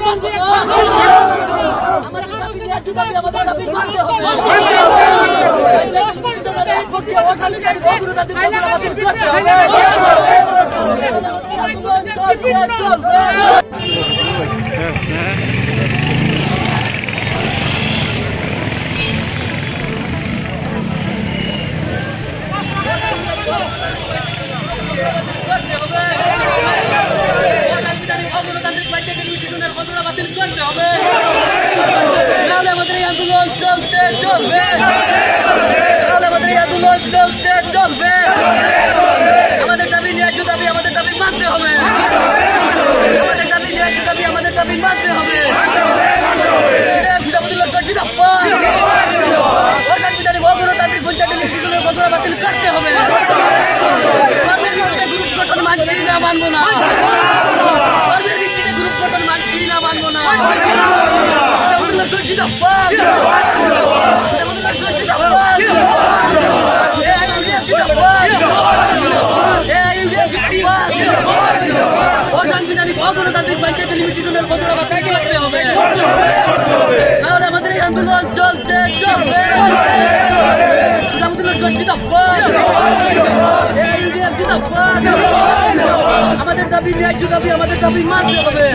আমাদের দাবি ন্যায্য দাবি, আমাদের দাবি মানতে হবে। আমাদের দাবি ন্যায্য দাবি, আমাদের দাবি মানতে হবে। অগণতান্ত্রিক পঞ্চায়েত ইলেকশনের ঘোষণা বাতিল করতে হবে। গ্রুপ গঠন মানছি না, মানবো না। ধর্মের ভিত্তিতে গ্রুপ গঠন মানছি না, মানবো না। অসাংবিধানিক অগণতান্ত্রিক পঞ্চায়েত লিমিটেশনের ঘোষণা বাতিল করতে হবে। নাহলে আমাদের এই আন্দোলন চলছে চলবে। আমাদের দাবি ন্যায্য দাবি, আমাদের দাবি মানতে হবে।